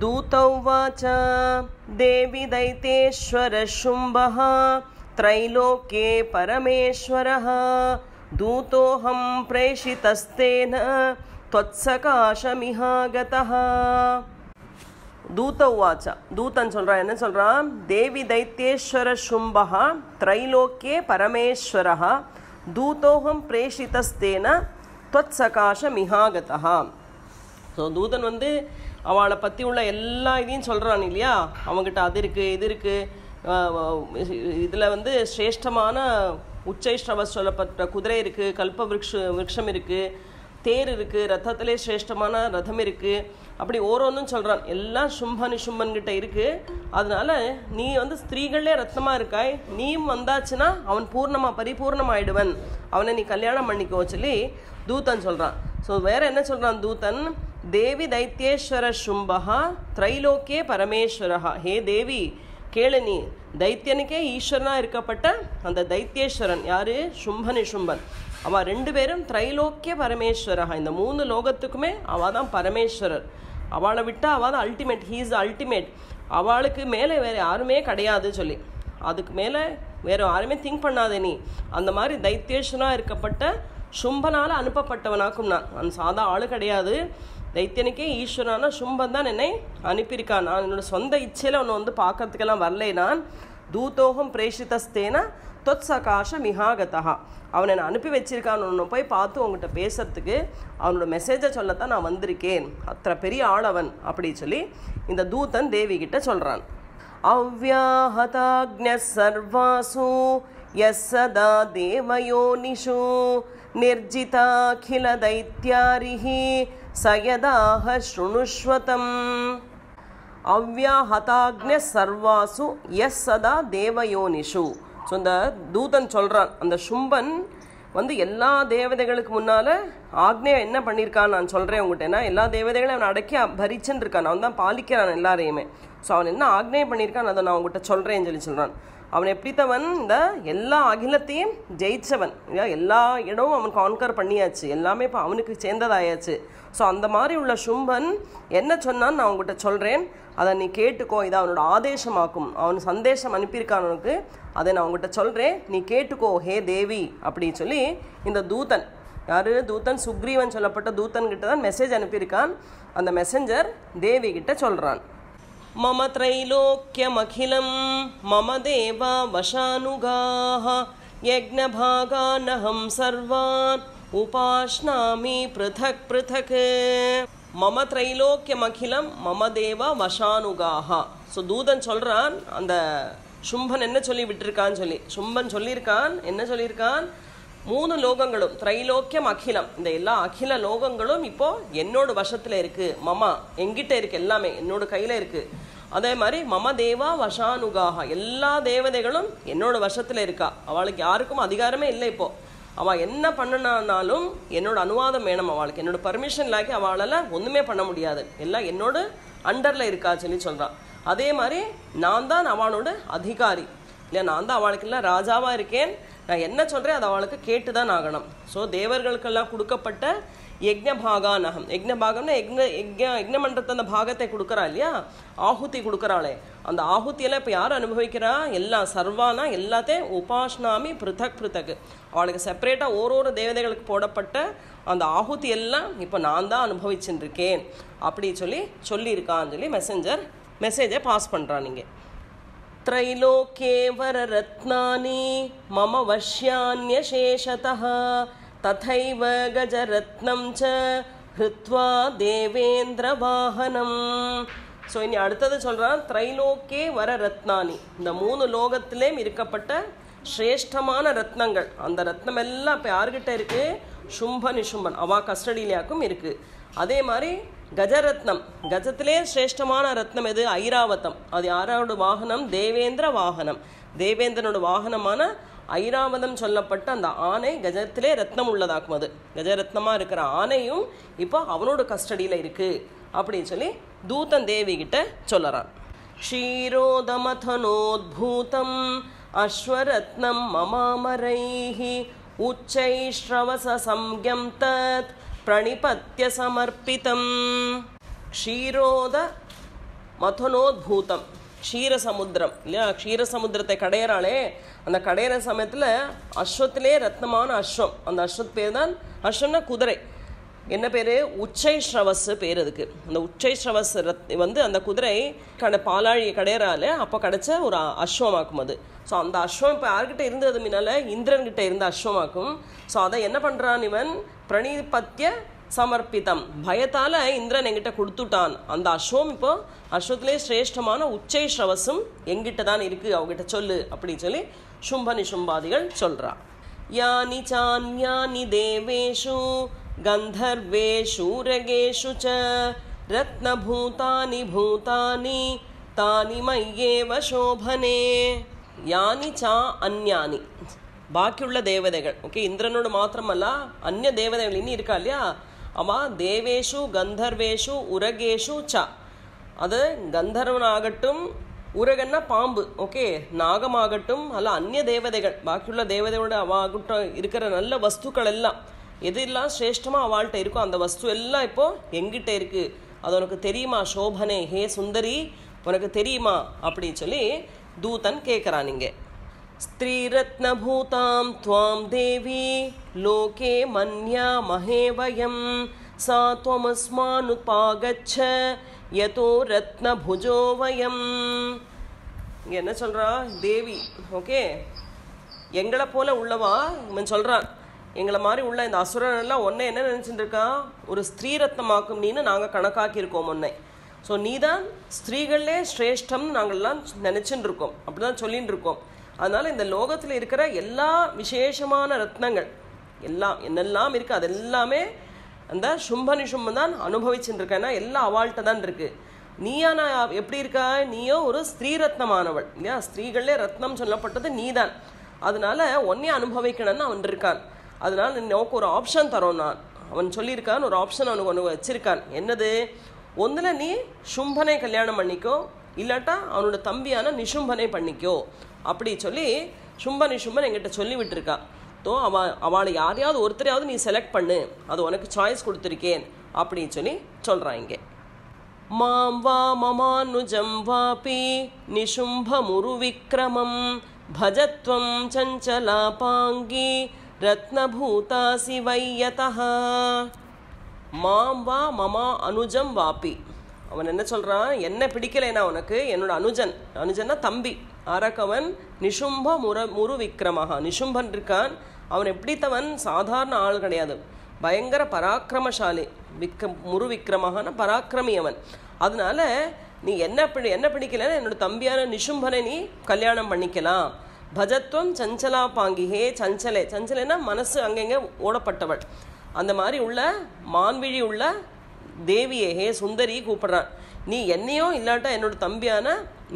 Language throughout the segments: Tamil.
दूतौवाच देवी दैत्येश्वरशुम्भः त्रैलोक्ये परमेश्वरः दूतोऽहं प्रेषितस्तेन त्वत्सकाशमिहागतः. दूतौवाच दूतन சொல்றான் என்ன சொல்றான்? தேவி தைத்யேஸ்வர சும்பஹ த்ரைலோக்யே பரமேஸ்வரஹ தூதோஹம் பிரேஷிதஸ்தேன त्वत्सकाशमिहागतः. ஸோ தூதன் அவளை பற்றி உள்ள எல்லா இதையும் சொல்கிறான் இல்லையா? அவங்ககிட்ட அது இருக்குது இது இருக்குது, இதில் சிரேஷ்டமான உச்சைஷ்டவஸ் சொல்லப்பட்ட குதிரை இருக்குது, கல்ப விருட்சம் இருக்குது, தேர் இருக்குது, ரத்தத்திலே சிரேஷ்டமான ரதம் இருக்குது, அப்படி ஓரோன்னும் சொல்கிறான். எல்லாம் சும்பன்கிட்ட இருக்குது. அதனால நீ ஸ்திரீகளே ரத்னமாக இருக்காய், நீயும் வந்தாச்சுன்னா அவன் பரிபூர்ணமாயிடுவன், அவனை நீ கல்யாணம் பண்ணிக்கோ சொல்லி தூதன் சொல்கிறான். ஸோ வேற என்ன சொல்கிறான் தூதன்? தேவி தைத்யேஸ்வர சும்பஹா த்ரைலோக்கியே பரமேஸ்வரஹா. ஹே தேவி கேளு, நீ தைத்தியனுக்கே ஈஸ்வரனாக இருக்கப்பட்ட அந்த தைத்யேஸ்வரன் யாரு? சும்பன். அவள் ரெண்டு பேரும் த்ரைலோக்கிய பரமேஸ்வரஹா. இந்த 3 லோகத்துக்குமே அவள் தான் பரமேஸ்வரர். அவளை விட்டா அவள் தான் அல்டிமேட், ஹீஸ் அல்டிமேட். அவளுக்கு மேலே வேறு யாருமே கிடையாது சொல்லி, அதுக்கு மேலே வேறு யாருமே திங்க் பண்ணாதே நீ. அந்த மாதிரி தைத்யேஸ்வரனாக இருக்கப்பட்ட சும்பனால் அனுப்பப்பட்டவனாக்கும் நான் சாதா ஆளு கிடையாது. தைத்தியனுக்கே ஈஸ்வரனான சும்பன் தான் என்னை அனுப்பியிருக்கான். நான் என்னோட சொந்த இச்சையில் ஒன்று பார்க்கறதுக்கெல்லாம் வரலை. நான் தூதோகம் பிரேஷிதஸ்தேன தொத்சகாஷ மிகாகதா. அவனை என்னை அனுப்பி வச்சிருக்கான்னு ஒன்று போய் பார்த்து உங்கள்கிட்ட பேசுறதுக்கு, அவனோட மெசேஜை சொல்லத்தான் நான் வந்திருக்கேன், அத்தனை பெரிய ஆளவன் அப்படி சொல்லி இந்த தூதன் தேவி கிட்ட சொல்கிறான். அவ்யாஹதாக்ஞ சர்வாசு யஸ்ஸதா தேவயோனிஷு நிர்ஜிதாகில தைத்யாரிஹி சயதாக ஸ்ருணுஷ்வதம். அவ்யாஹதாக்ஞ சர்வாசு யஸ்ஸதா தேவயோனிஷு. ஸோ இந்த தூதன் சொல்கிறான், அந்த சும்பன் எல்லா தேவதைகளுக்கு முன்னால் ஆக்னேயம் என்ன பண்ணியிருக்கான் நான் சொல்கிறேன் உங்கள்கிட்ட. ஏன்னா எல்லா தேவதைகளையும் அவனை அடக்கி பரிச்சுன்னு இருக்கான், அவன் தான் பாலிக்கிறான் எல்லாரையுமே. ஸோ அவன் என்ன ஆக்னேயம் பண்ணியிருக்கான் அதை நான் உங்கள்கிட்ட சொல்கிறேன்னு சொல்கிறான். அவன் எப்படித்தவன்? இந்த எல்லா அகிலத்தையும் ஜெயிச்சவன் இல்லையா? எல்லா இடமும் அவன் கான்கர் பண்ணியாச்சு, எல்லாமே இப்போ அவனுக்கு சேர்ந்ததாயாச்சு. ஸோ அந்த மாதிரி உள்ள சும்பன் என்ன சொன்னான்னு நான் உங்கள்கிட்ட சொல்கிறேன், அதை நீ கேட்டுக்கோ, இதை அவனோட ஆதேசமாக்கும். அவன் சந்தேஷம் அனுப்பியிருக்கான் உனக்கு, அதை நான் உங்கள்கிட்ட சொல்கிறேன், நீ கேட்டுக்கோ ஹே தேவி அப்படின்னு சொல்லி இந்த தூதன், யார் தூதன்? சுக்ரீவன் சொல்லப்பட்ட தூதன் கிட்ட தான் மெசேஜ் அனுப்பியிருக்கான். அந்த மெசஞ்சர் தேவி கிட்ட சொல்கிறான். மம த்ரைலோக்கியமகிலம் மம தேவா வசானுகாஹ யக்ஞபாகானஹம் சர்வான் உபாஸ்னாமி பிருதக் பிருதக். மம த்ரைலோக்கியமகிலம் மம தேவா வசானுகாஹ. ஸோ தூதன் சொல்கிறான், அந்த சும்பன் என்ன சொல்லி விட்டுருக்கான்னு சொல்லி. சும்பன் சொல்லியிருக்கான், என்ன சொல்லியிருக்கான்? 3 லோகங்களும் த்ரைலோக்கியம் அகிலம், இந்த எல்லா அகில லோகங்களும் இப்போ என்னோட வசத்தில் இருக்குது. மமா எங்கிட்ட இருக்குது, எல்லாமே என்னோட கையில் இருக்குது. அதே மாதிரி மம தேவா வசானுகாக, எல்லா தேவதைகளும் என்னோட வசத்தில் இருக்கா. அவளுக்கு யாருக்கும் அதிகாரமே இல்லை. இப்போ அவள் என்ன பண்ணனாலும் என்னோட அனுவாதம் வேணும் அவளுக்கு, என்னோட பர்மிஷன் இல்லாக்கி அவளால் ஒன்றுமே பண்ண முடியாது, எல்லாம் என்னோட அண்டரில் இருக்கா சொல்லி சொல்கிறான். அதே மாதிரி நான் தான் அவனோட அதிகாரி இல்லையா? நான் தான் அவளுக்கெல்லாம் ராஜாவாக இருக்கேன். நான் என்ன சொல்கிறேன் அதை அவளுக்கு கேட்டு தான் ஆகணும். ஸோ தேவர்களுக்கெல்லாம் கொடுக்கப்பட்ட யக்ஞபாகானகம், யக்ஞபாகம்னா யக்ஞம் பண்ணுறது அந்த பாகத்தை கொடுக்குறா இல்லையா? ஆಹುತಿ கொடுக்குறாளே, அந்த ஆಹುತಿயெல்லாம் இப்போ யார் அனுபவிக்கிறா? எல்லாம் சர்வானா எல்லாத்தையும் உபாஸ்னாமி பிருதக் பிருதக். அவளுக்கு செப்பரேட்டாக ஒரு தேவதைகளுக்கு போடப்பட்ட அந்த ஆಹುತಿ எல்லாம் இப்போ நான் தான் அனுபவிச்சுட்டு இருக்கேன் அப்படி சொல்லியிருக்கான்னு சொல்லி மெசேஜை பாஸ் பண்ணுறான். நீங்கள் त्रैलोक्ये वररत्नानि मम वश्यान्यशेषतः तथैव गजरत्नं च हृत्वा देवेन्द्रवाहनम्. ஸோ இனி அடுத்தது சொல்கிறான், த்ரைலோக்கே வர ரத்னானி, இந்த 3 லோகத்திலேயும் இருக்கப்பட்ட சிரேஷ்டமான ரத்னங்கள். அந்த ரத்னம் எல்லாம் இப்போ யார்கிட்ட இருக்குது? சும்பன் அவா கஸ்டடியிலாக்கும் இருக்குது. அதே மாதிரி கஜரத்னம், கஜத்திலே சிரேஷ்டமான ரத்னம் எது? ஐராவதம். அது யாரோட வாகனம்? தேவேந்திர வாகனம். தேவேந்திரனோட வாகனமான ஐராவதம் சொல்லப்பட்ட அந்த ஆனை கஜத்திலே ரத்னம் உள்ளதாக்கும். அது கஜரத்னமாக இருக்கிற ஆனையும் இப்போ அவனோட கஸ்டடியில் இருக்குது அப்படின்னு சொல்லி தூதன் தேவி கிட்ட சொல்லறான். க்ஷீரோதமதனோத்பூதம் அஸ்வரத்னம் மமாமரைஹி உச்சைஸ்ரவச சம்யம் தத் பிரணிபத்ய சமர்ப்பிதம். க்ஷீரோத மதனோத்பூதம் க்ஷீரசமுத்திரம் இல்லையா, க்ஷீரசமுத்திரத்தை கடையிறாளே, அந்த கடையிற சமயத்தில் அஸ்வத்திலே ரத்னமான அஸ்வம், அந்த அஸ்வத் பேர் தான், அஸ்வம்னா குதிரை, என்ன பேர், உச்சைஸ்ரவஸ் பேர் அதுக்கு. அந்த உச்சைஸ்ரவஸ் வந்து அந்த குதிரை பாலாழி கடையிறால அப்போ கிடைச்ச ஒரு அஸ்வமாக்கும் அது. ஸோ அந்த அஸ்வம் இப்போ யார்கிட்ட இருந்தது முன்னால், இந்திரன்கிட்ட இருந்த அஸ்வமாக்கும். ஸோ அதை என்ன பண்ணுறான் இவன், பிரணிபத்திய சமர்ப்பிதம், பயத்தால் இந்திரன் எங்கிட்ட கொடுத்துட்டான். அந்த அஸ்வம் இப்போ அஸ்வத்திலே சிரேஷ்டமான உச்சைஸ்ரவஸும் எங்கிட்ட தான் இருக்குது, அவகிட்ட சொல்லு அப்படின்னு சொல்லி சும்ப நிசும்பாதிகள் சொல்கிறா. யானி சான்யானி தேவேஷு கந்தர்வேஷு ரகேஷு ச ரத்னபூதானி பூதானி தானி மய்யேவ சோபனே. யானி சா அந்யானி, பாக்கியுள்ள தேவதைகள். ஓகே, இந்திரனோடு மாத்திரமல்ல அந்நிய தேவதைகள் இன்னும் இருக்கா இல்லையா, அவன் தேவேஷு கந்தர்வேஷு உரகேஷு ச, அது கந்தர்வனாகட்டும், உரகன்னா பாம்பு, ஓகே, நாகமாகட்டும், அல்ல அந்நிய தேவதைகள், பாக்கியுள்ள தேவதையோட அவாகட்டும் இருக்கிற நல்ல வஸ்துக்கள் எல்லாம் எது எல்லாம் சிரேஷ்டமாக அவள்கிட்ட இருக்கோ அந்த வஸ்து எல்லாம் இப்போ எங்கிட்ட இருக்குது, அது உனக்கு தெரியுமா சோபனே, ஹே சுந்தரி உனக்கு தெரியுமா அப்படின்னு சொல்லி தூதன் கேட்குறான். இங்கே ஸ்திரீரத்னபூதாம் துவாம் தேவி லோகே மன்யா மஹேவயம் சா துவமஸ்மானுபாகச்ச யதோ ரத்னபுஜோ வயம். இங்கே என்ன சொல்கிறா தேவி, ஓகே, எங்களை போல உள்ளவா இவன் சொல்கிறான், எங்களை மாதிரி உள்ள இந்த அசுரன் எல்லாம் ஒன்றை என்ன நினச்சிட்டு இருக்கா, ஒரு ஸ்திரீரத்னமாக்கும் நீன்னு நாங்கள் கணக்காக்கியிருக்கோம் ஒன்றை. ஸோ நீ தான் ஸ்திரீகளே ஸ்ரேஷ்டம்னு நாங்கள்லாம் நினச்சின்னு இருக்கோம், அப்படி தான் சொல்லின்னு இருக்கோம். அதனால் இந்த லோகத்தில் இருக்கிற எல்லா விசேஷமான ரத்னங்கள் எல்லாம் என்னெல்லாம் இருக்குது அது எல்லாமே அந்த சும்ப நிசும்பம் தான் அனுபவிச்சுட்டு இருக்கேன்னா எல்லாம் அவள்கிட்ட தான் இருக்குது. நீயா நான் எப்படி இருக்கா, நீயோ ஒரு ஸ்திரீரத்னமானவள் இல்லையா, ஸ்திரீகளே ரத்னம் சொல்லப்பட்டது நீ தான். அதனால ஒன்னே அனுபவிக்கணும்னு அவன் இருக்கான். அதனால் நோக்கு ஒரு ஆப்ஷன் தரோம் நான், அவன் சொல்லியிருக்கான் ஒரு ஆப்ஷன் அவனுக்கு ஒன்று வச்சிருக்கான். என்னது, ஒன்றில் நீ சும்பனை கல்யாணம் பண்ணிக்கோ, இல்லாட்டா அவனோட தம்பியான நிசும்பனை பண்ணிக்கோ அப்படி சொல்லி சும்ப நிசும்பன் எங்கிட்ட சொல்லி விட்டுருக்கா. தோ அவளை யாரையாவது ஒருத்தரையாவது நீ செலக்ட் பண்ணு, அது உனக்கு சாய்ஸ் கொடுத்துருக்கேன் அப்படின்னு சொல்லி சொல்கிறான். இங்கே மாம் வா மமானுஜம் வாபி நிசும்பமுரு விக்ரமம் பஜத்வம் சஞ்சலாபாங்கி ரத்னபூதாசி வையதஹ. மாம் வா மமா அனுஜம் வாபி, அவன் என்ன சொல்கிறான், என்ன பிடிக்கலைனா உனக்கு என்னோட அனுஜன், அனுஜன்னா தம்பி, ஆரக்கவன் நிசும்ப முரு விக்ரமஹா, நிசும்பன் இருக்கான், அவன் எப்படித்தவன் சாதாரண ஆள் கிடையாது, பயங்கர பராக்கிரமசாலி, முரு விக்ரமஹான பராக்கிரமி அவன். அதனால நீ என்ன பிடிக்கலன்னா என்னோட தம்பியான நிசும்பனை நீ கல்யாணம் பண்ணிக்கலாம். பஜத்வம் சஞ்சலா பாங்கி, ஹே சஞ்சலே, சஞ்சலைன்னா மனசு அங்கங்கே ஓடப்பட்டவள், அந்த மாதிரி உள்ள மான்விழி உள்ள தேவியே ஹே சுந்தரி கூப்பிடுறான். நீ என்னையோ இல்லாட்டா என்னோட தம்பியான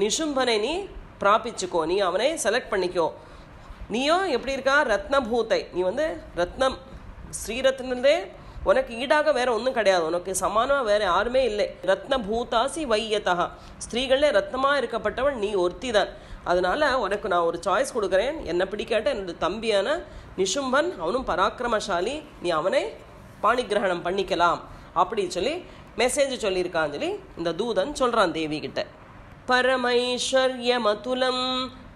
நிசும்பனை நீ பிராபிச்சுக்கோ, நீ அவனை செலக்ட் பண்ணிக்கோ. நீயோ எப்படி இருக்கா, ரத்னபூத்தை, நீ வந்து ரத்னம், ஸ்ரீரத்னே உனக்கு ஈடாக வேற ஒன்றும் கிடையாது, உனக்கு சமானமாக வேற யாருமே இல்லை. ரத்னபூதாசி வையதா, ஸ்திரீகளே ரத்னமாக இருக்கப்பட்டவள் நீ ஒருத்தி தான். அதனால உனக்கு நான் ஒரு சாய்ஸ் கொடுக்குறேன், என்னை பிடிக்காட்ட என்னோட தம்பியான நிசும்பன், அவனும் பராக்கிரமசாலி, நீ அவனை பாணிகிரகணம் பண்ணிக்கலாம் அப்படி சொல்லி மெசேஜ் சொல்லியிருக்கான்னு சொல்லி இந்த தூதன் சொல்கிறான் தேவி கிட்ட. பரமைஸ்வர்யமதுலம்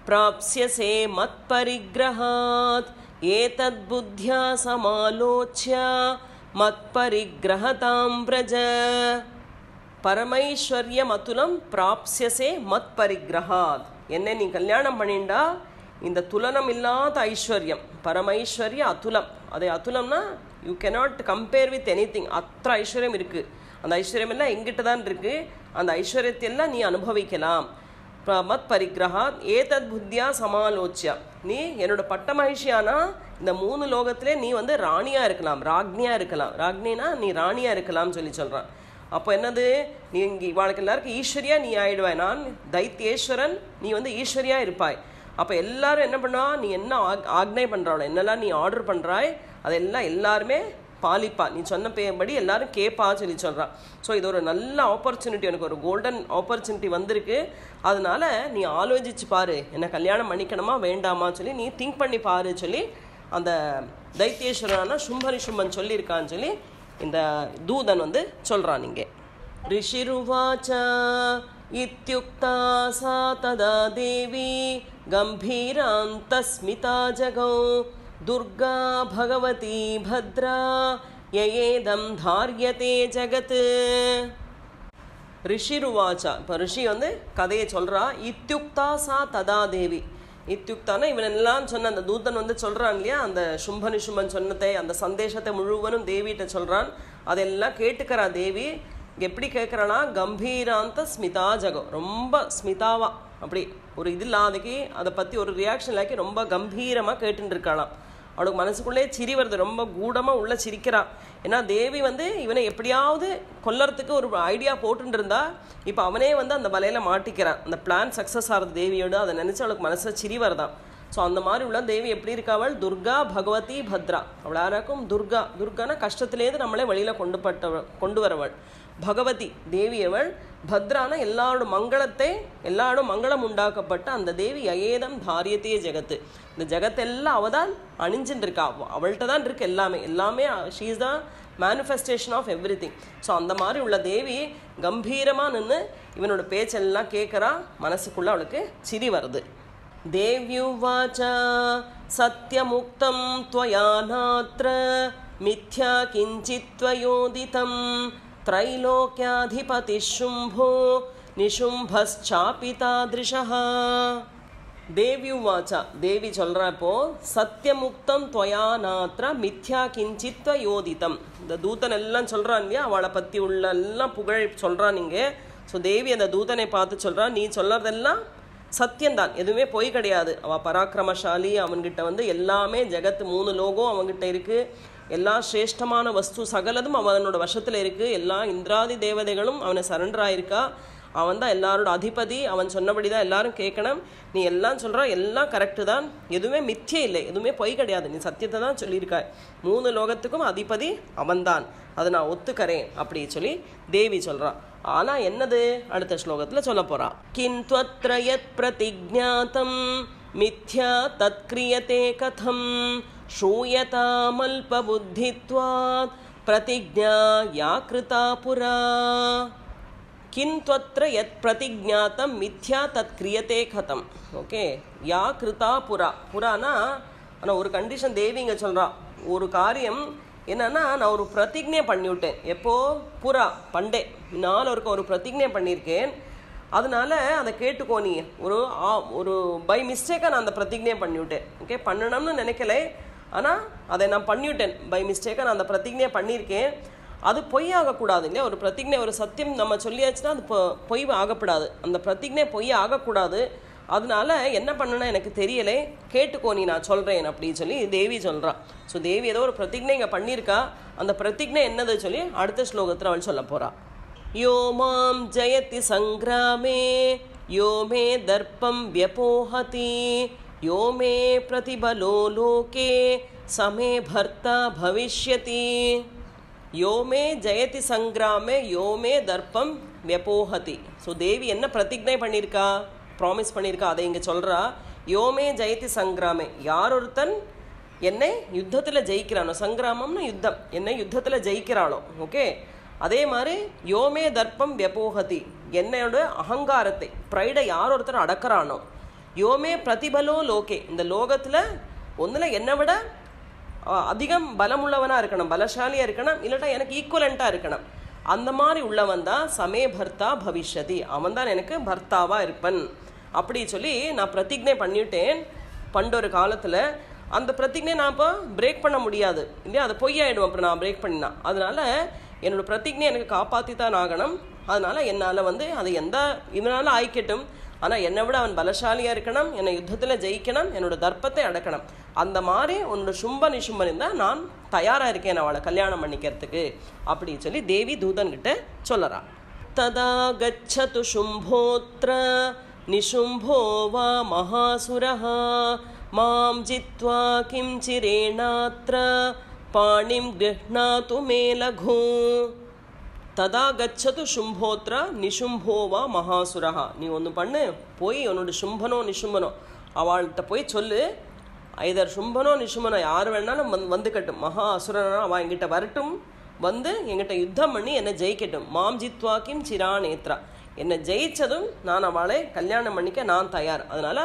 பிராப்ஸ்யசே மத் பரிகிரஹாத் ஏதத் புத்யா சமாலோச்ய மத் பரிகிரஹதாம் பிரஜ. பரமைஸ்வர்யமதுலம் பிராப்ஸ்யசே மத் பரிகிரஹாத், என்ன நீ கல்யாணம் பண்ணிண்டா இந்த துலனம் இல்லாத ஐஸ்வர்யம், பரமைஸ்வர்ய அதுலம், அது அதுலம்னா you cannot compare with anything, அത്ര ஐஸ்வர்யம் இருக்குது. அந்த ஐஸ்வர்யம் எல்லாம் எங்கிட்ட தான் இருக்குது, அந்த ஐஸ்வர்யத்தையெல்லாம் நீ அனுபவிக்கலாம். மத் பரிகிரஹாத் ஏதத் புத்தியா சமாலோச்சியா, நீ என்னோட பட்ட மகிழ்ச்சியானா இந்த 3 லோகத்திலே நீ வந்து ராணியாக இருக்கலாம், ராக்னியாக இருக்கலாம், ராக்னினா நீ ராணியாக இருக்கலாம்னு சொல்கிறான். அப்போ என்னது, நீ இங்கே இவாளுக்கு எல்லாருக்கும் ஈஸ்வரியா நீ ஆயிடுவாய், நான் தைத்தியேஸ்வரன், நீ வந்து ஈஸ்வரியா இருப்பாய். அப்போ எல்லாரும் என்ன பண்ணுவா, நீ என்ன ஆக்னை பண்ணுறாளோ, என்னெல்லாம் நீ ஆர்டர் பண்ணுறாய் அதெல்லாம் எல்லாருமே பாலிப்பா, நீ சொன்ன பேபடி எல்லாரும் கேட்பா சொல்கிறான். ஸோ இது ஒரு நல்ல ஆப்பர்ச்சுனிட்டி, எனக்கு ஒரு கோல்டன் ஆப்பர்ச்சுனிட்டி வந்திருக்கு. அதனால நீ ஆலோசிச்சு பாரு, என்ன கல்யாணம் பண்ணிக்கணுமா வேண்டாமா சொல்லி நீ திங்க் பண்ணி பாரு சொல்லி அந்த தைத்தியேஸ்வரனான சும்பரி சும்பன் சொல்லியிருக்கான்னு சொல்லி இந்த தூதன் வந்து சொல்கிறான். இங்கே ऋषिरुवाच इत्युक्ता सा तदा देवी गम्भीरान्तस्मिता जगौ दुर्गा भगवती भद्रा ययेदं धार्यते जगत्. ரிஷிருவாச்சா, இப்போ ரிஷி வந்து கதையை சொல்கிறா. இத்யுக்தா சா ததா தேவி. இத்யுக்தானா இவனெல்லாம் சொன்ன அந்த தூதன் வந்து சொல்கிறான் இல்லையா, அந்த சும்ப நிஷும்பன் சொன்னதை அந்த சந்தேஷத்தை முழுவதும் தேவிகிட்ட சொல்கிறான். அதெல்லாம் கேட்டுக்கிறா தேவி. எப்படி கேட்குறானா, கம்பீராந்த ஸ்மிதா ஜகம், ரொம்ப ஸ்மிதாவா, அப்படி ஒரு இது இல்லாதக்கு அதை பற்றி ஒரு ரியாக்ஷன் இல்லாக்கி ரொம்ப கம்பீரமாக கேட்டுட்டு இருக்காளாம். அவளுக்கு மனசுக்குள்ளே சிரி வருது, ரொம்ப கூடமாக உள்ள சிரிக்கிறான். ஏன்னா தேவி வந்து இவனை எப்படியாவது கொல்லறதுக்கு ஒரு ஐடியா போட்டுட்டு இருந்தா, இப்போ அவனே வந்து அந்த வலையில் மாட்டிக்கிறான். அந்த பிளான் சக்ஸஸ் ஆகிறது தேவியோடு, அதை நினச்சி அவளுக்கு மனசில் சிரி வருதான். ஸோ அந்த மாதிரி உள்ள தேவி எப்படி இருக்காவள், துர்கா பகவதி பத்ரா. அவள் யாராக்கும் துர்கா, துர்கானா கஷ்டத்துலேருந்து நம்மளே வழியில் கொண்டு வரவள். பகவதி தேவி அவள். பத்ரான எல்லாரோட மங்களத்தை, எல்லாரோடும் மங்களம் உண்டாக்கப்பட்ட அந்த தேவி யயேதம் தாரியத்தையே ஜெகத்து. இந்த ஜெகத்தெல்லாம் அவள் தான் அணிஞ்சுட்டு இருக்கா, அவள்கிட்ட தான் இருக்கு எல்லாமே. எல்லாமே she is the manifestation of everything. So அந்த மாதிரி உள்ள தேவி கம்பீரமாக நின்று இவனோட பேச்செல்லாம் கேட்குறா. மனசுக்குள்ளே அவளுக்கு சிரி வருது. தேவ்யுவாச்ச சத்யமுக்தம் த்வயா நாத்ர மித்யா கிஞ்சித் த்வயோதிதம் த்ரைலோக்யாதிபதி சும்போ நிஷும்பஸ்சாபி தாத்ருஷஹ. தேவ்யுவாச்சா, தேவி சொல்கிறா இப்போ, சத்தியமுக்தம் த்வயா நாத்ர மித்யா கிஞ்சித் த்வயோதிதம். இந்த தூதன் எல்லாம் சொல்கிறான் இல்லையா, அவளை பற்றி உள்ள எல்லாம் புகழ் சொல்கிறான் இங்கே. ஸோ தேவி அந்த தூதனை பார்த்து சொல்கிறான், நீ சொல்கிறதெல்லாம் சத்தியம்தான், எதுவுமே பொய் கிடையாது. அவள் பராக்கிரமசாலி, அவன்கிட்ட வந்து எல்லாமே ஜெகத்து 3 லோகம் அவன்கிட்ட இருக்குது. எல்லா சிரேஷ்டமான வஸ்து சகலதும் அவனோட வசத்தில் இருக்குது. எல்லா இந்திராதி தேவதைகளும் அவனை சரண்டர் ஆயிருக்கா. அவன் தான் எல்லாரோட அதிபதி. அவன் சொன்னபடி தான் எல்லாரும் கேட்கணும். நீ எல்லாம் சொல்கிற எல்லாம் கரெக்டு தான், எதுவுமே மித்தியே இல்லை, எதுவுமே பொய் கிடையாது, நீ சத்தியத்தை தான் சொல்லியிருக்காய். 3 லோகத்துக்கும் அதிபதி அவன்தான், அதை நான் ஒத்துக்கிறேன் அப்படி சொல்லி தேவி சொல்கிறான். ஆனால் என்னது அடுத்த ஸ்லோகத்தில் சொல்ல போகிறா. கிந்த்வத்ர யத் பிரதிஜ்ஞாதம் மித்யா தத்க்ரியதே கதம் ஸ்ரூயதாமல்பபுத்தித்வாத் பிரதிஜ்ஞா யா கிருதா புரா. கிந்த்வத்ர யத் பிரதிஜ்ஞாதம் மித்யா தத் கிரியதே கதம். ஓகே, யா கிருதா புரா. புரானா ஆனால் ஒரு கண்டிஷன் தேவி இங்கே சொல்கிறா. ஒரு காரியம் என்னன்னா, நான் ஒரு பிரதிஜ்ஞை பண்ணிவிட்டேன். எப்போ? புறா, பண்டே நான் ஒரு பிரதிஜ்ஞை பண்ணியிருக்கேன். அதனால அதை கேட்டுக்கோ. நீ ஒரு பை மிஸ்டேக்காக நான் அந்த பிரதிஜ்ஞை பண்ணிவிட்டேன். ஓகே, பண்ணணும்னு நினைக்கல, ஆனால் அதை நான் பண்ணிவிட்டேன். பை மிஸ்டேக்காக நான் அந்த பிரதிஜ்ஞை பண்ணியிருக்கேன். அது பொய் ஆகக்கூடாது இல்லையா. ஒரு பிரதிஜ்ஞை, ஒரு சத்தியம் நம்ம சொல்லியாச்சுன்னா அது பொய் ஆகக்கூடாது. அந்த பிரதிஜ்ஞை பொய் ஆகக்கூடாது. அதனால என்ன பண்ணணும் எனக்கு தெரியலை, கேட்டுக்கோ நீ, நான் சொல்கிறேன் அப்படின்னு சொல்லி தேவி சொல்கிறான். ஸோ தேவி ஏதோ ஒரு பிரதிஜ்ஞை இங்கே பண்ணியிருக்கா. அந்த பிரதிஜ்ஞை என்னது சொல்லி அடுத்த ஸ்லோகத்தில் அவள் சொல்ல போகிறா. யோ மாம் ஜெயதி சங்கிராமே யோ மே தர்ப்பம் வியபோஹதி யோ மே பிரதிபலோ லோகே சமே பர்த்தா பவிஷ்யதி. யோ மே ஜெயதி சங்கிராமே யோ மே தர்ப்பம் வியபோஹதி. ஸோ தேவி என்ன பிரதிஜ்ஞை பண்ணியிருக்கா, ப்ராமிஸ் பண்ணியிருக்கா, அதை இங்கே சொல்கிறா. யோமே ஜெயதி சங்கிராமே, யார் ஒருத்தன் என்னை யுத்தத்தில் ஜெயிக்கிறானோ, சங்கிராமம்னா யுத்தம், என்னை யுத்தத்தில் ஜெயிக்கிறானோ. ஓகே, அதே மாதிரி யோமே தர்ப்பம் வியபோகதி, என்னோட அகங்காரத்தை, ப்ரைடை யார் ஒருத்தர் அடக்கிறானோ. யோமே பிரதிபலோ லோகே, இந்த லோகத்தில் ஒன்றில் என்னை விட அதிகம் பலமுள்ளவனாக இருக்கணும், பலசாலியாக இருக்கணும், இல்லாட்டா எனக்கு ஈக்குவலண்ட்டாக இருக்கணும். அந்த மாதிரி உள்ளவன் தான் சமே பர்த்தா பவிஷ்யதி, அவன் தான் எனக்கு பர்த்தாவாக இருப்பன் அப்படி சொல்லி நான் பிரதிஜ்ஞை பண்ணிவிட்டேன் பண்டொரு காலத்தில். அந்த பிரதிஜ்ஞை நான் இப்போ பிரேக் பண்ண முடியாது இல்லையா, அது பொய்யாயிடும் அப்புறம் நான் பிரேக் பண்ணினா. அதனால் என்னோடய பிரதிஜ்ஞை எனக்கு காப்பாற்றி தான் ஆகணும். அதனால் என்னால் வந்து அது இவனால் ஆய்க்கட்டும், ஆனால் என்னை விட அவன் பலசாலியாக இருக்கணும், என்னை யுத்தத்தில் ஜெயிக்கணும், என்னோட தர்ப்பத்தை அடக்கணும். அந்த மாதிரி உன்னோட சும்ப நிஷும்பன் இருந்தால் நான் தயாராக இருக்கேன் அவளை கல்யாணம் பண்ணிக்கிறதுக்கு அப்படி சொல்லி தேவி தூதன்கிட்ட சொல்லறான். ததா கச்சது சும்போத்ர நிஷும்போ வா மகாசுரஹ மாம் ஜித்வா கிம் சிரேணாத்ர பாணிம் கிருஹ்ணாது மே லகு. ததா கச்சது சும்போத்ர நிஷும்போவா மகாசுரஹா. நீ ஒன்று பண்ணு, போய் உன்னோட சும்பனோ நிஷும்பனோ அவள்கிட்ட போய் சொல்லு, ஐதர் சும்பனோ நிஷும்பனோ யார் வேணாலும் வந்துக்கட்டும், மகா அசுரனா அவன் என்கிட்ட வரட்டும், வந்து என்கிட்ட யுத்தம் பண்ணி என்னை ஜெயிக்கட்டும். மாம் ஜித்வா கிம் சிராநேத்ரா, என்னை ஜெயிச்சதும் நான் அவளை கல்யாணம் பண்ணிக்க நான் தயார். அதனால்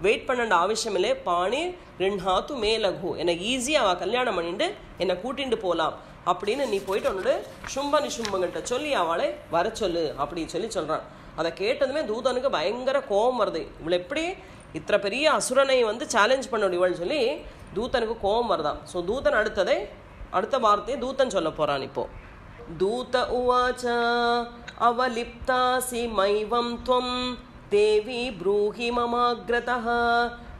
வெயிட் பண்ண அவசியம் இல்லை. பாணி ரின்ஹாத்து மே லகு, என்னை ஈஸியாக அவள் கல்யாணம் பண்ணிட்டு என்னை கூட்டிகிட்டு போகலாம் அப்படின்னு நீ போயிட்டு உன்னோட சும்ப நிசும்பங்கிட்ட சொல்லி அவளை வர சொல்லு அப்படின்னு சொல்கிறான். அதை கேட்டதுமே தூதனுக்கு பயங்கர கோபம் வருது. இவளை எப்படி இத்தனை பெரிய அசுரனை வந்து சேலஞ்ச் பண்ண முடியும்னு சொல்லி தூதனுக்கு கோபம் வருதான். ஸோ தூதன் அடுத்த வார்த்தையை தூதன் சொல்ல போகிறான். இப்போ தூத உவாச்ச அவலிப்தாசி மைவம் த்வம் தேவி ப்ரூஹி மமாக்ரதः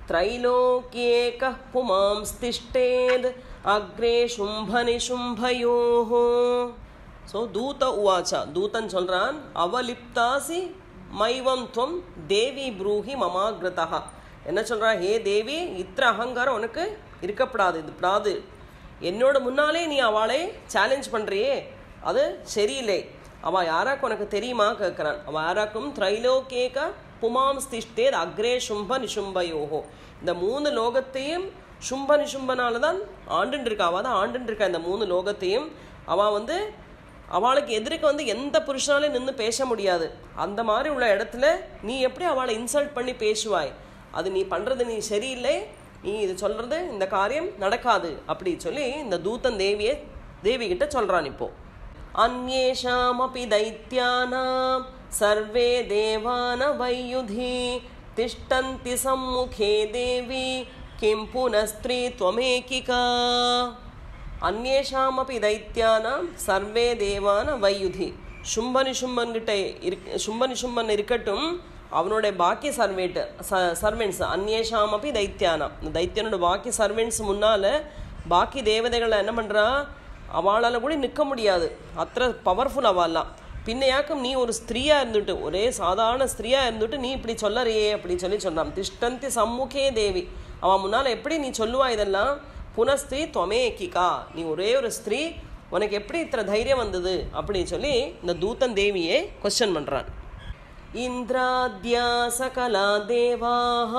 த்ரைலோக்யேகः புமாம்ஸ்திஷ்டேத் அக்ரே சும்பநிசும்பயோः. ஸோ தூத உவாச்சா, தூதன் சொல்கிறான், அவலிப்தாசி மைவம் துவம் தேவி ப்ரூஹி மமாக்ரதா. என்ன சொல்கிறா, ஹே தேவி, இத்தனை அகங்காரம் உனக்கு இருக்கப்படாது. என்னோட முன்னாலே நீ அவளை சேலஞ்ச் பண்ணுறியே, அது சரியில்லை. அவள் யாராக்கும் உனக்கு தெரியுமா கேட்குறான். அவள் யாராக்கும் த்ரைலோகேக புமாம்ஸ்திஷ்டேத் அக்ரே சும்ப நிசும்பயோஹோ, இந்த 3 லோகத்தையும் சும்ப நிசும்பனால தான் ஆண்டுருக்கா. அவள் தான் ஆண்டுருக்கா இந்த 3 லோகத்தையும். அவள் வந்து அவளுக்கு எதிர்க்க வந்து எந்த புருஷனாலையும் நின்று பேச முடியாது. அந்த மாதிரி உள்ள இடத்துல நீ எப்படி அவளை இன்சல்ட் பண்ணி பேசுவாய்? அது நீ பண்ணுறது நீ சரியில்லை, நீ இது சொல்கிறது இந்த காரியம் நடக்காது அப்படி சொல்லி இந்த தூதன் தேவி கிட்ட சொல்கிறான். இப்போ அன்யேஷாமபி தைத்யானாம் சர்வே தேவான வையுதி திஷ்டந்தி சம்முகே தேவி கிம் புனஸ்திரீ த்வமேகிகா. அந்நேஷாமபி தைத்யானாம் சர்வே தேவான வையுதி. சும்பனிசும்பன் இருக்கட்டும், அவனுடைய பாக்கி சர்வெண்ட்ஸ் அந்நேஷாமபி தைத்யானாம், இந்த தைத்தியனோட பாக்கி சர்வெண்ட்ஸ் முன்னால் பாக்கி தேவதைகளை என்ன பண்ணுறா, அவளால் கூட நிற்க முடியாது, அത്ര பவர்ஃபுல் அவள்லாம். பின்னையாக்கும் நீ ஒரு ஸ்திரீயாக இருந்துட்டு, ஒரே சாதாரண ஸ்திரீயாக இருந்துட்டு நீ இப்படி சொல்லறியே அப்படி சொன்னான். திஷ்டந்தி சம்முகே தேவி, அவன் முன்னால் எப்படி நீ சொல்லுவா இதெல்லாம்? புனஸ்திரீ த்வமேகிகா, நீ ஒரே ஒரு ஸ்திரீ, உனக்கு எப்படி இத்தனை தைரியம் வந்தது அப்படின்னு சொல்லி இந்த தூதன் தேவியை கொஸ்டின் பண்ணுறான். இந்திராத்யா சகலா தேவாஹ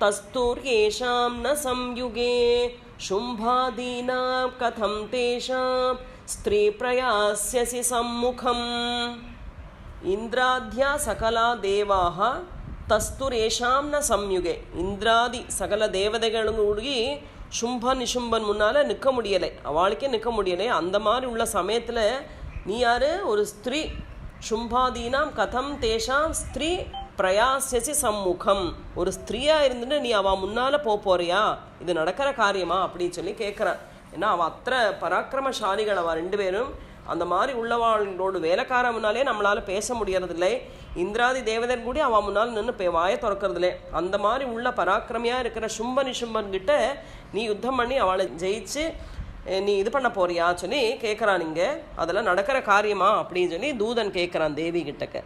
தஸ்துர்யேஷாம் ந சம்யுகே சும்பாதீனாம் கதம் தேஷாம் ஸ்திரீ பிரயாஸ்யசி சம்முகம். இந்திராத்யா சகலா தேவாஹ தஸ்துரேஷாம் ந சம்யுகே. இந்திராதி சகல தேவதைகளுடைய சும்ப நிசும்பன் முன்னால் நிற்க முடியலை, அவளுக்கே நிற்க முடியலை. அந்த மாதிரி உள்ள சமயத்தில் நீ யார்? ஒரு ஸ்திரீ. சும்பாதீனாம் கதம் தேஷாம் ஸ்திரீ பிரயாஸ்யசி சம்முகம். ஒரு ஸ்திரீயாக இருந்துட்டு நீ அவள் முன்னால் போறியா? இது நடக்கிற காரியமா அப்படின்னு சொல்லி கேட்குறான். ஏன்னா அவள் அத்தனை பராக்கிரமசாலிகள் அவள் 2 பேரும். அந்த மாதிரி உள்ளவாளோட வேலைக்கார முன்னாலே நம்மளால் பேச முடியறதில்லை. இந்திராதி தேவதன் கூட அவன் முன்னால் நின்று வாயை திறக்கிறதில்லை. அந்த மாதிரி உள்ள பராக்கிரமியாக இருக்கிற சும்ப நிசும்பன் கிட்ட நீ யுத்தம் பண்ணி அவளை ஜெயிச்சு நீ இது பண்ண போறியா சொல்லி கேட்குறான். இங்கே அதெல்லாம் நடக்கிற காரியமா அப்படின்னு சொல்லி தூதன் கேட்குறான் தேவி கிட்டக்க.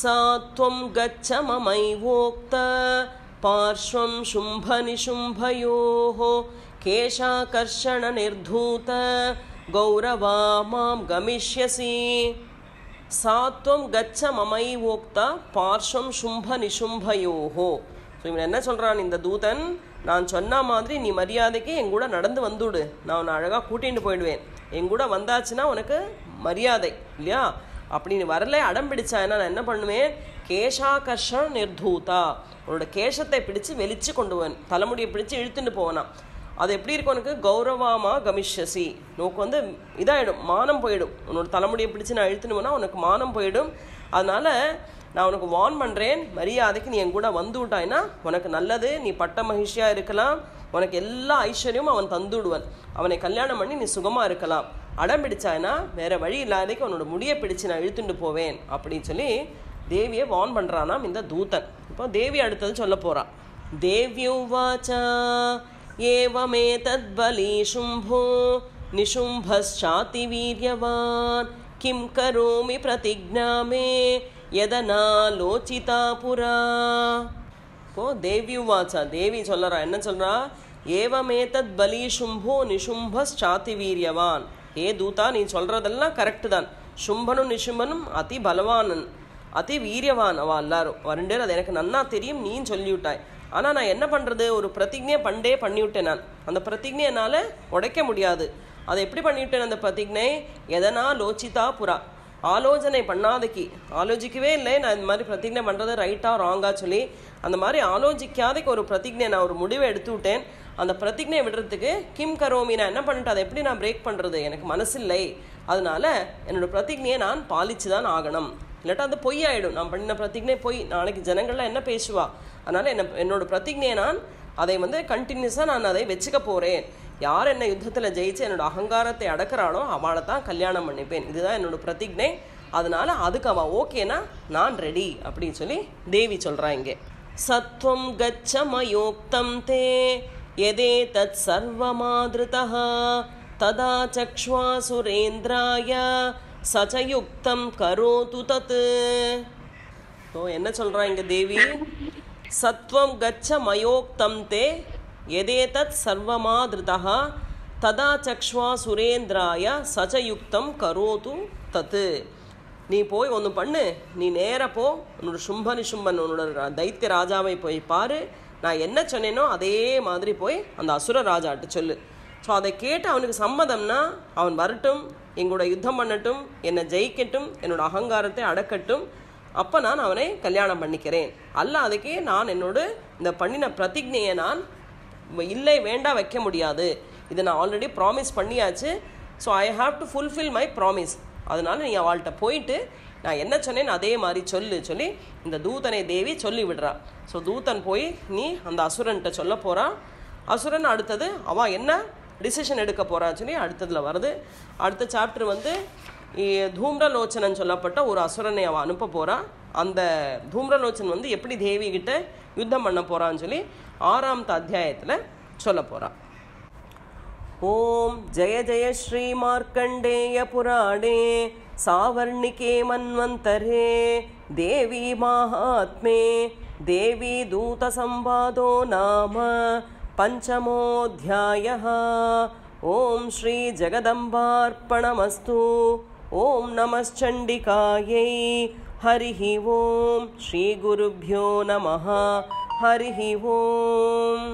சாத்வம் கச்ச மமைவோக்த பார்ஷ்வம் சும்ப நிசும்பயோஹோ கேஷாகர்ஷண நிர்தூத கௌரவா மாம் கமிஷ்யசி. சாத்வம் கச்ச மமைவோக்தா பார்ஷ்வம் சும்ப நிசும்பயோஹோ. ஸோ இவன் என்ன சொல்கிறான் இந்த தூதன், நான் சொன்ன மாதிரி நீ மரியாதைக்கு என் கூட நடந்து வந்துவிடு, நான் உன்னை அழகாக கூட்டிகிட்டு போயிடுவேன். என் கூட வந்தாச்சுன்னா உனக்கு மரியாதை இல்லையா? அப்படி நீ வரல அடம் பிடிச்சான்னா நான் என்ன பண்ணுவேன்? கேஷாகர்ஷண நிர்தூதா, உன்னோட கேஷத்தை பிடிச்சு வெளிச்சு கொண்டு போவேன், தலைமுடியை பிடிச்சு இழுத்துட்டு போவேனா. அது எப்படி இருக்கும் உனக்கு? கௌரவமா கமிஷ்யசி, உனக்கு வந்து இதாகிடும், மானம் போயிடும். உன்னோட தலைமுடியை பிடிச்சி நான் இழுத்துன்னு போனால் உனக்கு மானம் போயிடும். அதனால் நான் உனக்கு வார்ன் பண்ணுறேன், மரியாதைக்கு நீ என் கூட வந்து விட்டாய்னா உனக்கு நல்லது. நீ பட்ட மகிழ்ச்சியாக இருக்கலாம், உனக்கு எல்லா ஐஸ்வர்யமும் அவன் தந்துடுவன், அவனை கல்யாணம் பண்ணி நீ சுகமாக இருக்கலாம். அடம் பிடிச்சாய்னா வேறு வழி இல்லாதக்கு அவனோட முடியை பிடிச்சி நான் இழுத்துட்டு போவேன் அப்படின்னு சொல்லி தேவியை வார்ன் பண்ணுறானாம் இந்த தூதன். இப்போ தேவி அடுத்தது சொல்ல போகிறான். தேவ்யுவாச்சா ஏவமேதத்பலி சும்போ நிசும்பஸ்சாதி வீரியவான் கிம் கரோமி பிரதிஜ்ஞாமே யதனாலோசிதா புரா. இப்போ தேவ்யுவாச்சா, தேவி சொல்கிறா, என்ன சொல்கிறா? ஏவமேதத் பலி சும்போ நிசும்பஸ்சாதி வீரியவான். ஏ தூதா, நீ சொல்கிறதெல்லாம் கரெக்டு தான். சும்பனும் நிசும்பனும் அதி பலவானன், அதி வீரியவான். அவள் எல்லாரும் வரண்டேர், அது எனக்கு நன்னா தெரியும், நீ சொல்லிவிட்டாய். ஆனால் நான் என்ன பண்ணுறது? ஒரு பிரதிஜ்ஞை பண்ணிவிட்டேன். நான் அந்த பிரதிஜ்ஞை என்னால் உடைக்க முடியாது. அதை எப்படி பண்ணிவிட்டேன் அந்த பிரதிஜை? எதனா லோச்சிதா புறா, ஆலோசனை பண்ணாதக்கி, ஆலோசிக்கவே இல்லை நான் இந்த மாதிரி பிரதிஜை பண்ணுறது ரைட்டா ராங்கா சொல்லி, அந்த மாதிரி ஆலோசிக்காதக்கு ஒரு பிரதிஜை நான் ஒரு முடிவை எடுத்து விட்டேன். அந்த பிரதிஜையை விடுறதுக்கு கிம் கரோமி, நான் என்ன பண்ணிட்டு அதை எப்படி நான் பிரேக் பண்ணுறது, எனக்கு மனசில்லை, அதனால என்னோடய பிரதிஜையை நான் பாலிச்சு தான் ஆகணும், இல்லாட்டா அது பொய்யாயிடும். நான் பண்ணின பிரதிஜை பொய், நாளைக்கு ஜனங்கள்லாம் என்ன பேசுவா, அதனால் என்னோட பிரதிஜையை நான் அதை கண்டினியூஸாக நான் அதை வச்சுக்க போகிறேன். யார் என்னை யுத்தத்தில் ஜெயிச்சு என்னோட அகங்காரத்தை அடக்கிறாளோ அவளை தான் கல்யாணம் பண்ணிப்பேன், இதுதான் என்னோட பிரதிஜை. அதனால அதுக்கு அவள் ஓகேனா நான் ரெடி அப்படின்னு சொல்லி தேவி சொல்கிறா இங்கே. சத்வம் கச்ச மயோக்தம் தே யதே தத் சர்வமாத்ருதஹ ததா சக்ஷ்வா சுரேந்திராய சச்சயுக்தம் கரோது தத். என்ன சொல்கிறா இங்கே தேவி? சத்வம் கச்ச மயோக்தம் தே யதேதத் சர்வமாத்ருதஹ ததா சக்ஷ்வா சுரேந்திராய சச்சயுக்தம் கரோது தத்து. நீ போய் ஒன்று பண்ணு, நீ நேராக போ, உன்னோட சும்பன் உன்னோட தைத்திய ராஜாவை போய் பாரு, நான் என்ன சொன்னேனோ அதே மாதிரி போய் அந்த அசுர ராஜாட்டு சொல்லு. ஸோ அதை கேட்டு அவனுக்கு சம்மதம்னா அவன் வரட்டும், எங்களோட யுத்தம் பண்ணட்டும், என்னை ஜெயிக்கட்டும், என்னோட அகங்காரத்தை அடக்கட்டும், அப்போ நான் அவனை கல்யாணம் பண்ணிக்கிறேன். அல்ல அதுக்கே நான் என்னோட இந்த பண்ணின பிரதிஜையை நான் இல்லை வேண்டாம் வைக்க முடியாது, இதை நான் ஆல்ரெடி ப்ராமிஸ் பண்ணியாச்சு, so I have to fulfil my promise, அதனால் நீ அவள்கிட்ட போயிட்டு நான் என்ன சொன்னேன்னு அதே மாதிரி சொல்லி இந்த தூதனை தேவி சொல்லி விடுறா. ஸோ தூதன் போய் நீ அந்த அசுரன்கிட்ட சொல்ல போகிறா. அசுரன் அடுத்தது அவன் என்ன டிசிஷன் எடுக்க போகிறான்னு சொல்லி அடுத்ததில் வருது. அடுத்த சாப்டர் தூம்ரலோச்சனன் சொல்லப்பட்ட ஒரு அசுரனை அவள் அனுப்ப போகிறா. அந்த தூம்ரலோச்சன் எப்படி தேவி கிட்ட யுத்தம் பண்ண போகிறான்னு சொல்லி 6ஆம் அத்தியாயத்தில் சொல்ல போகிறா. ஓம் ஜெய ஜெய ஸ்ரீ மார்க்கண்டேய புராணே சாவர்ணிகே மன்வந்தரே தேவி மாஹாத்மே தேவி தூத சம்வாதோ நாம பஞ்சமோऽध्यायः. ஓம் ஸ்ரீ ஜெகதம்பார்ப்பணமஸ்து. ஓம் நமஸ்சண்டிகாயை. ஹரிஹி ஓம். ஸ்ரீ குருப்யோ நமः. ஹரிஹி ஓம்.